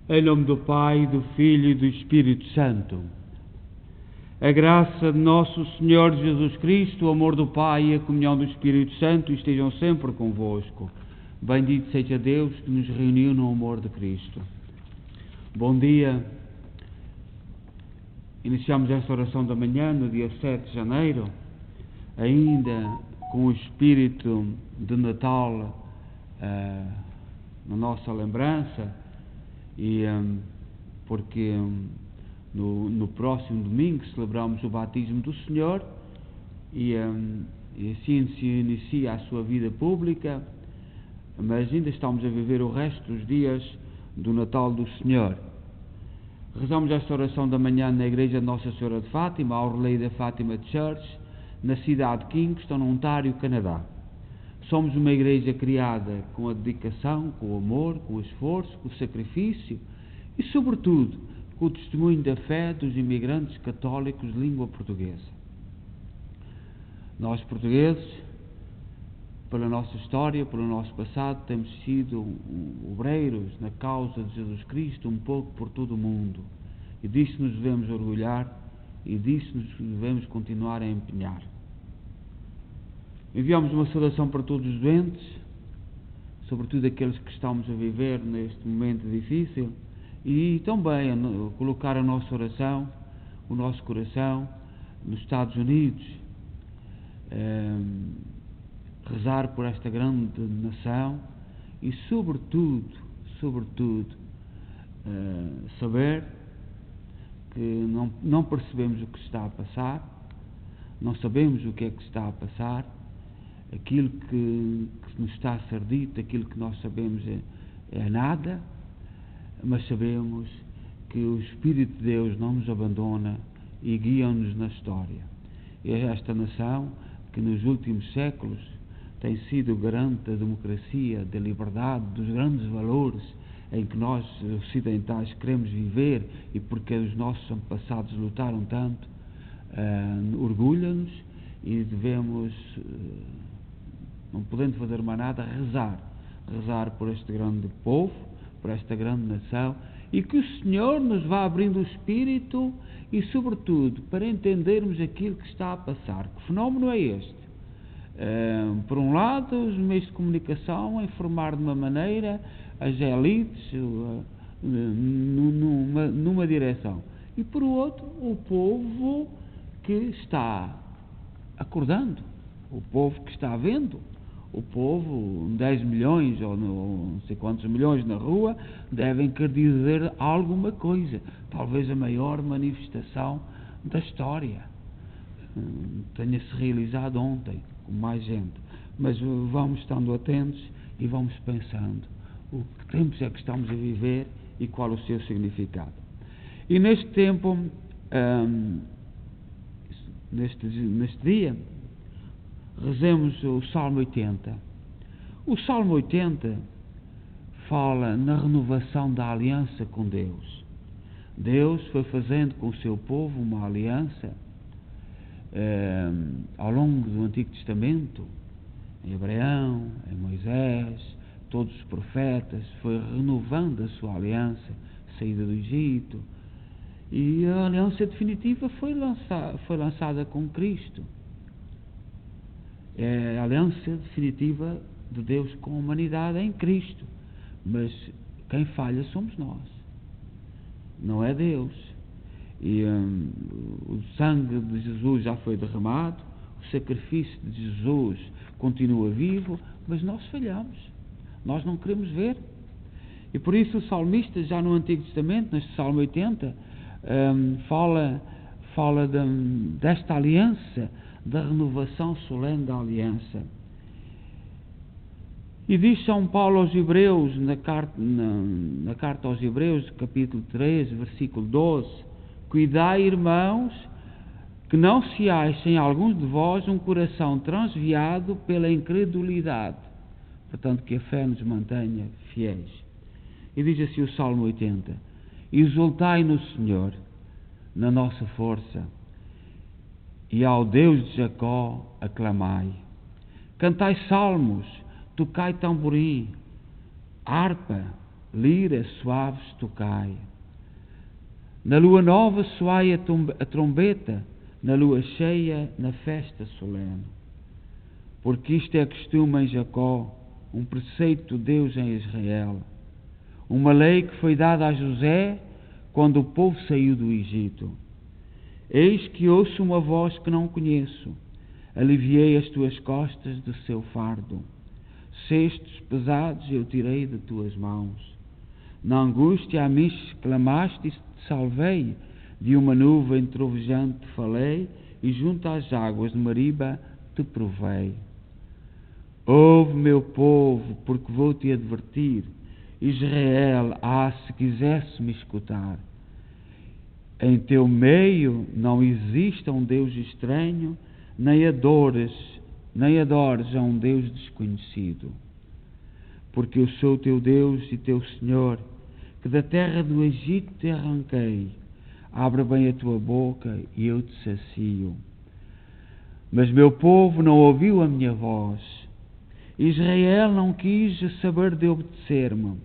Em nome do Pai, do Filho e do Espírito Santo. A graça de nosso Senhor Jesus Cristo, o amor do Pai e a comunhão do Espírito Santo estejam sempre convosco. Bendito seja Deus que nos reuniu no amor de Cristo. Bom dia. Iniciamos esta oração da manhã, no dia 7 de janeiro, ainda com o espírito de Natal na nossa lembrança, e porque no próximo domingo celebramos o batismo do Senhor e assim se inicia a sua vida pública, mas ainda estamos a viver o resto dos dias do Natal do Senhor. Rezamos esta oração da manhã na igreja de Nossa Senhora de Fátima, ao relé da Fátima Church, na cidade de Kingston, no Ontário, Canadá. Somos uma igreja criada com a dedicação, com o amor, com o esforço, com o sacrifício e, sobretudo, com o testemunho da fé dos imigrantes católicos de língua portuguesa. Nós, portugueses, pela nossa história, pelo nosso passado, temos sido obreiros na causa de Jesus Cristo um pouco por todo o mundo. E disso nos devemos orgulhar e disso nos devemos continuar a empenhar. Enviamos uma saudação para todos os doentes, sobretudo aqueles que estamos a viver neste momento difícil, e também colocar a nossa oração, o nosso coração nos Estados Unidos, rezar por esta grande nação e sobretudo saber que não percebemos o que está a passar, não sabemos o que é que está a passar, aquilo que nos está a ser dito, aquilo que nós sabemos é nada, mas sabemos que o Espírito de Deus não nos abandona e guia-nos na história. É esta nação que nos últimos séculos tem sido garante da democracia, da liberdade, dos grandes valores em que nós ocidentais queremos viver e porque os nossos antepassados lutaram tanto, orgulha-nos e devemos, não podendo fazer mais nada, rezar por este grande povo, por esta grande nação, e que o Senhor nos vá abrindo o espírito e, sobretudo, para entendermos aquilo que está a passar. Que fenómeno é este? Por um lado, os meios de comunicação a informar de uma maneira as elites numa direção, e por outro, o povo que está acordando, o povo que está vendo, o povo, 10 milhões ou não sei quantos milhões na rua, devem querer dizer alguma coisa, talvez a maior manifestação da história tenha-se realizado ontem, com mais gente, mas vamos estando atentos e vamos pensando o que tempos é que estamos a viver e qual o seu significado. E neste tempo, neste dia, rezemos o Salmo 80. O Salmo 80 fala na renovação da aliança com Deus. Deus foi fazendo com o seu povo uma aliança ao longo do Antigo Testamento, em Abraão, em Moisés, todos os profetas, foi renovando a sua aliança, saída do Egito, e a aliança definitiva foi lançada com Cristo. É a aliança definitiva de Deus com a humanidade em Cristo, mas quem falha somos nós, não é Deus. E o sangue de Jesus já foi derramado, o sacrifício de Jesus continua vivo, mas nós falhamos, nós não queremos ver. E por isso o salmista, já no Antigo Testamento, neste Salmo 80, fala desta aliança, da renovação solene da aliança. E diz São Paulo aos Hebreus, na carta aos Hebreus, capítulo 3, versículo 12: cuidai, irmãos, que não se ache em alguns de vós um coração transviado pela incredulidade. Portanto, que a fé nos mantenha fiéis. E diz assim o Salmo 80: exultai no Senhor, na nossa força, e ao Deus de Jacó aclamai. Cantai salmos, tocai tamborim, harpa, liras suaves tocai. Na lua nova soai a trombeta, na lua cheia, na festa solene. Porque isto é costume em Jacó, um preceito de Deus em Israel, uma lei que foi dada a José quando o povo saiu do Egito. Eis que ouço uma voz que não conheço, aliviei as tuas costas do seu fardo, cestos pesados eu tirei de tuas mãos. Na angústia a mim clamaste e te salvei, de uma nuvem trovejante te falei, e junto às águas de Mariba te provei. Ouve, meu povo, porque vou-te advertir, Israel, se quisesse me escutar. Em teu meio não existe um Deus estranho, nem adores a um Deus desconhecido. Porque eu sou teu Deus e teu Senhor, que da terra do Egito te arranquei. Abre bem a tua boca e eu te sacio. Mas meu povo não ouviu a minha voz. Israel não quis saber de obedecer-me.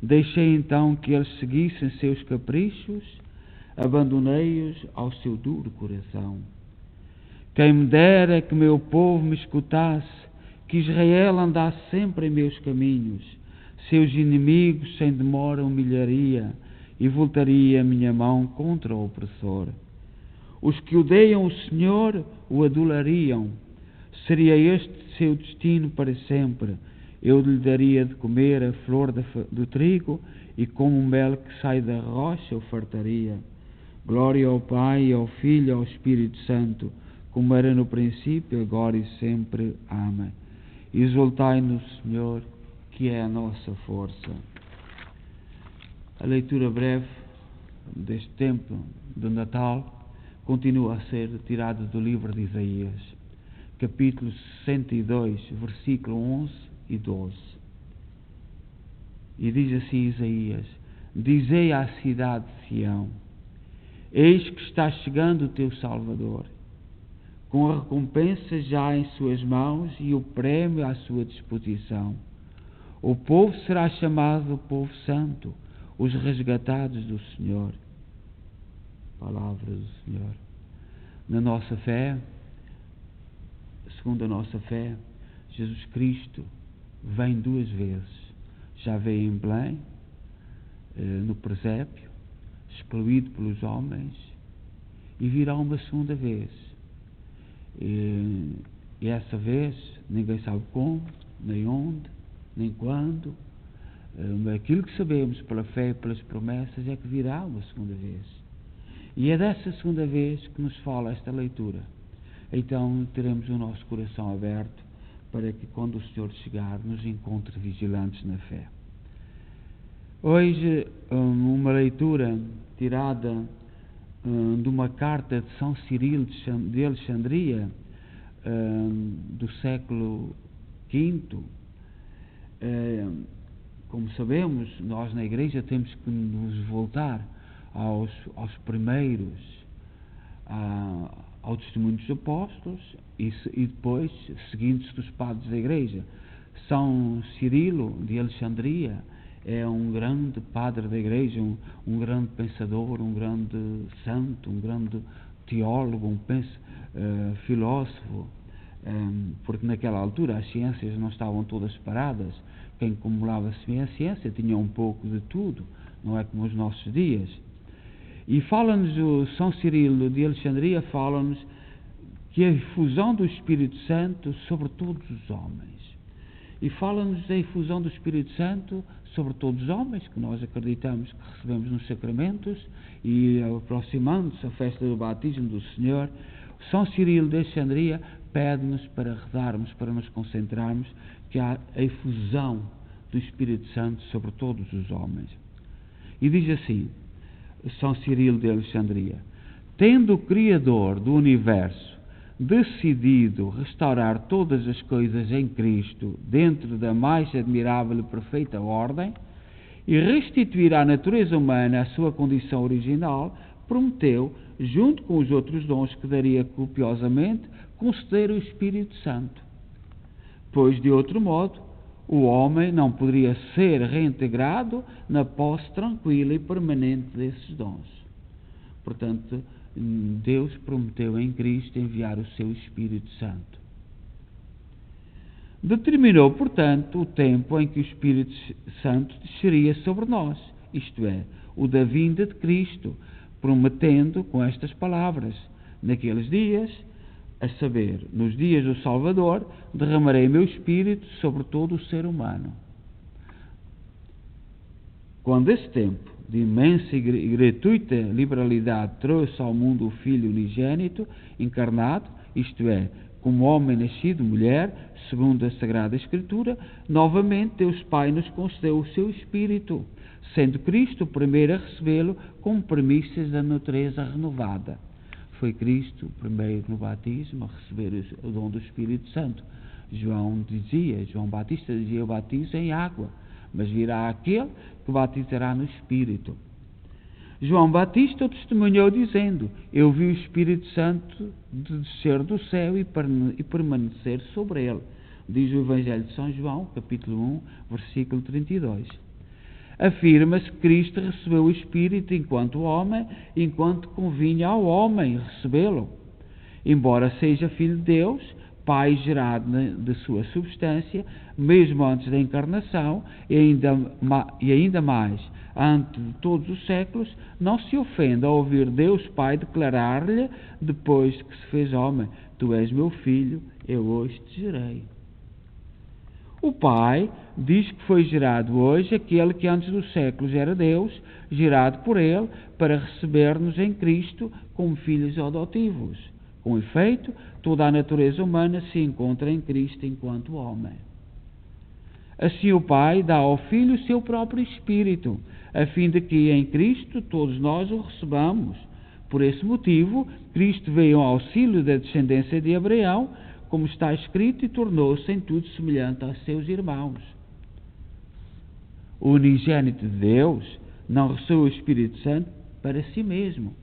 Deixei então que eles seguissem seus caprichos, abandonei-os ao seu duro coração. Quem me dera que meu povo me escutasse, que Israel andasse sempre em meus caminhos, seus inimigos sem demora humilharia e voltaria a minha mão contra o opressor. Os que odeiam o Senhor o adulariam. Seria este seu destino para sempre. Eu lhe daria de comer a flor do trigo e como um mel que sai da rocha o fartaria. Glória ao Pai, ao Filho e ao Espírito Santo, como era no princípio, agora e sempre. Amém. Exultai no Senhor, que é a nossa força. A leitura breve deste tempo do Natal continua a ser tirada do livro de Isaías, capítulo 62, versículo 11 e 12. E diz assim Isaías: dizei à cidade de Sião, eis que está chegando o teu Salvador, com a recompensa já em suas mãos e o prémio à sua disposição. O povo será chamado o povo santo, os resgatados do Senhor. Palavra do Senhor. Na nossa fé, segundo a nossa fé, Jesus Cristo vem duas vezes. Já veio em Belém, no presépio, excluído pelos homens, e virá uma segunda vez. E essa vez ninguém sabe como, nem onde, nem quando. Aquilo que sabemos pela fé e pelas promessas é que virá uma segunda vez. E é dessa segunda vez que nos fala esta leitura. Então teremos o nosso coração aberto para que quando o Senhor chegar nos encontre vigilantes na fé. Hoje uma leitura tirada de uma carta de São Cirilo de Alexandria, do século V. Como sabemos, nós na Igreja temos que nos voltar aos primeiros, ao testemunho dos apóstolos e depois seguindo-se dos padres da Igreja. São Cirilo de Alexandria é um grande padre da Igreja, um grande pensador, um grande santo, um grande teólogo, filósofo, porque naquela altura as ciências não estavam todas separadas. Quem acumulava-se a ciência tinha um pouco de tudo, não é como os nossos dias. E fala-nos o São Cirilo de Alexandria, fala-nos que a efusão do Espírito Santo sobre todos os homens. E fala-nos da efusão do Espírito Santo sobre todos os homens, que nós acreditamos que recebemos nos sacramentos, e aproximando-se a festa do batismo do Senhor, São Cirilo de Alexandria pede-nos para rezarmos, para nos concentrarmos, que há a efusão do Espírito Santo sobre todos os homens. E diz assim, São Cirilo de Alexandria: tendo o Criador do Universo decidido restaurar todas as coisas em Cristo dentro da mais admirável e perfeita ordem e restituir à natureza humana a sua condição original, prometeu, junto com os outros dons que daria copiosamente, conceder o Espírito Santo. Pois, de outro modo, o homem não poderia ser reintegrado na posse tranquila e permanente desses dons. Portanto, Deus prometeu em Cristo enviar o seu Espírito Santo. Determinou, portanto, o tempo em que o Espírito Santo desceria sobre nós, isto é, o da vinda de Cristo, prometendo com estas palavras: naqueles dias, a saber, nos dias do Salvador, derramarei meu Espírito sobre todo o ser humano. Quando esse tempo de imensa e gratuita liberalidade trouxe ao mundo o Filho unigênito, encarnado, isto é, como homem nascido mulher, segundo a Sagrada Escritura, novamente Deus Pai nos concedeu o seu Espírito, sendo Cristo o primeiro a recebê-lo como premissas da natureza renovada. Foi Cristo o primeiro no batismo a receber o dom do Espírito Santo. João Batista dizia: eu batizo em água, mas virá aquele que batizará no Espírito. João Batista testemunhou dizendo: eu vi o Espírito Santo descer do céu e permanecer sobre ele. Diz o Evangelho de São João, capítulo 1, versículo 32. Afirma-se que Cristo recebeu o Espírito enquanto homem, enquanto convinha ao homem recebê-lo. Embora seja Filho de Deus, Pai gerado de sua substância, mesmo antes da encarnação e ainda mais antes de todos os séculos, não se ofenda ao ouvir Deus Pai declarar-lhe, depois que se fez homem: tu és meu filho, eu hoje te gerei. O Pai diz que foi gerado hoje aquele que antes dos séculos era Deus, gerado por Ele para receber-nos em Cristo como filhos adotivos. Com efeito, toda a natureza humana se encontra em Cristo enquanto homem. Assim o Pai dá ao Filho o seu próprio Espírito, a fim de que em Cristo todos nós o recebamos. Por esse motivo, Cristo veio ao auxílio da descendência de Abraão, como está escrito, e tornou-se em tudo semelhante aos seus irmãos. O unigênito de Deus não recebeu o Espírito Santo para si mesmo.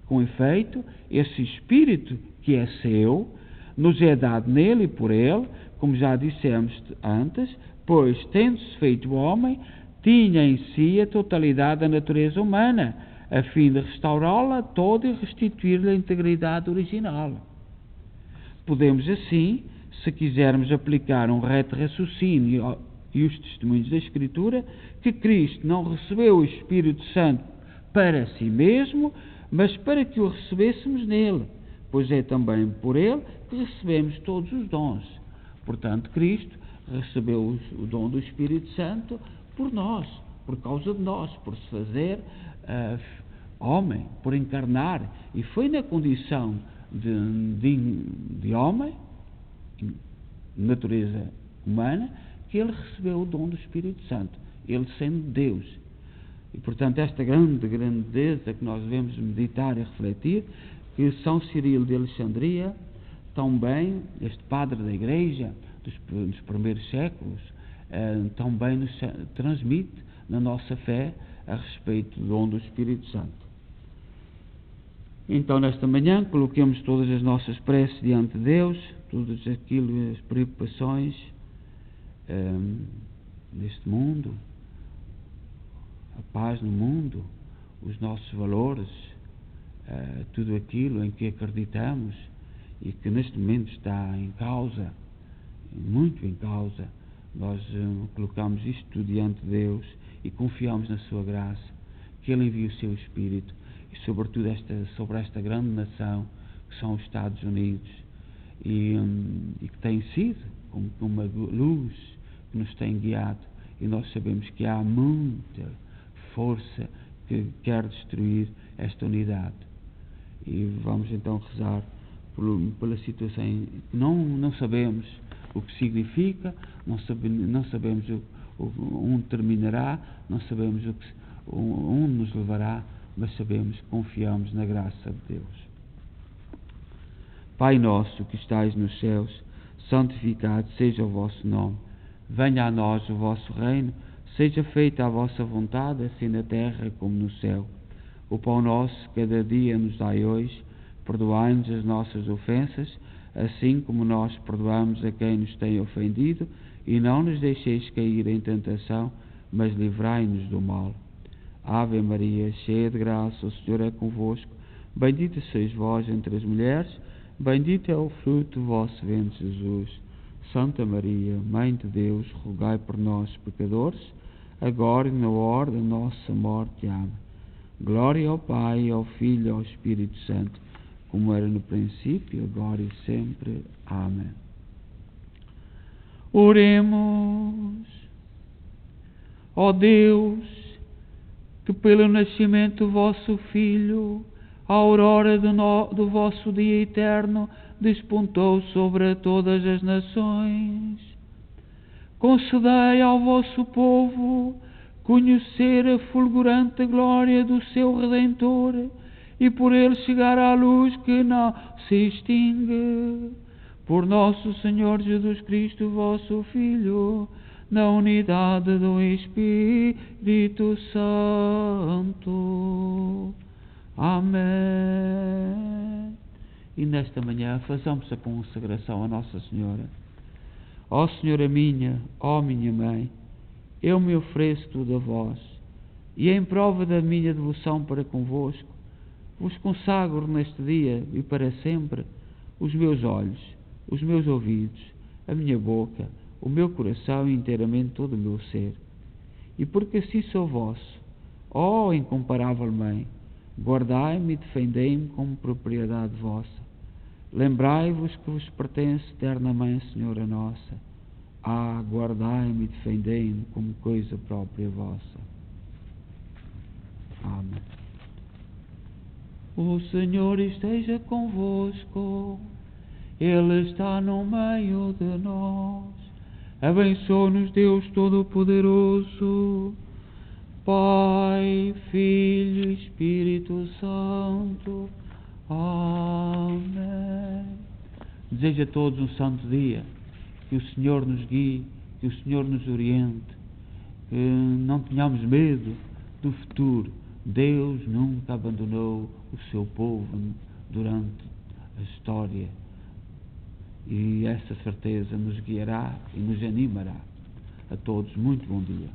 Com efeito, esse Espírito que é seu, nos é dado nele e por ele, como já dissemos antes, pois, tendo-se feito homem, tinha em si a totalidade da natureza humana, a fim de restaurá-la toda e restituir-lhe a integridade original. Podemos assim, se quisermos aplicar um reto raciocínio e os testemunhos da Escritura, que Cristo não recebeu o Espírito Santo para si mesmo, mas para que o recebêssemos nele, pois é também por ele que recebemos todos os dons. Portanto, Cristo recebeu o dom do Espírito Santo por nós, por causa de nós, por se fazer homem, por encarnar, e foi na condição de homem, natureza humana, que ele recebeu o dom do Espírito Santo, ele sendo Deus. E, portanto, esta grande grandeza que nós devemos meditar e refletir, que São Cirilo de Alexandria, tão bem, este padre da Igreja dos primeiros séculos, tão bem nos transmite na nossa fé a respeito do dom do Espírito Santo. Então, nesta manhã, coloquemos todas as nossas preces diante de Deus, todas aquilo, as preocupações deste mundo, a paz no mundo, os nossos valores, tudo aquilo em que acreditamos e que neste momento está em causa, muito em causa. Nós colocamos isto tudo diante de Deus e confiamos na sua graça, que Ele envie o seu Espírito e sobretudo sobre esta grande nação que são os Estados Unidos e que tem sido como uma luz que nos tem guiado, e nós sabemos que há muita força que quer destruir esta unidade. E vamos então rezar pela situação que não sabemos o que significa, não sabemos onde terminará, não sabemos onde nos levará, mas sabemos que confiamos na graça de Deus. Pai nosso que estais nos céus, santificado seja o vosso nome. Venha a nós o vosso reino, seja feita a vossa vontade, assim na terra como no céu. O pão nosso cada dia nos dai hoje, perdoai-nos as nossas ofensas, assim como nós perdoamos a quem nos tem ofendido, e não nos deixeis cair em tentação, mas livrai-nos do mal. Ave Maria, cheia de graça, o Senhor é convosco. Bendita sois vós entre as mulheres, bendito é o fruto do vosso ventre, Jesus. Santa Maria, Mãe de Deus, rogai por nós, pecadores, agora e na hora da nossa morte. Amém. Glória ao Pai, ao Filho e ao Espírito Santo, como era no princípio, agora e sempre. Amém. Oremos. Ó Deus, que pelo nascimento do vosso Filho, a aurora do vosso dia eterno despontou sobre todas as nações, concedei ao vosso povo conhecer a fulgurante glória do seu Redentor e por ele chegar à luz que não se extingue. Por nosso Senhor Jesus Cristo, vosso Filho, na unidade do Espírito Santo. Amém. E nesta manhã façamos a consagração a Nossa Senhora. Ó Senhora minha, ó minha Mãe, eu me ofereço tudo a vós, e em prova da minha devoção para convosco, vos consagro neste dia e para sempre os meus olhos, os meus ouvidos, a minha boca, o meu coração e inteiramente todo o meu ser. E porque assim sou vosso, ó incomparável Mãe, guardai-me e defendei-me como propriedade vossa. Lembrai-vos que vos pertence, eterna Mãe, Senhora nossa. Guardai-me e defendei-me como coisa própria vossa. Amém. O Senhor esteja convosco, Ele está no meio de nós. Abençoe-nos Deus Todo-Poderoso, Pai, Filho e Espírito Santo. Amém. Desejo a todos um santo dia, que o Senhor nos guie, que o Senhor nos oriente, que não tenhamos medo do futuro. Deus nunca abandonou o seu povo durante a história, e essa certeza nos guiará e nos animará. A todos, muito bom dia.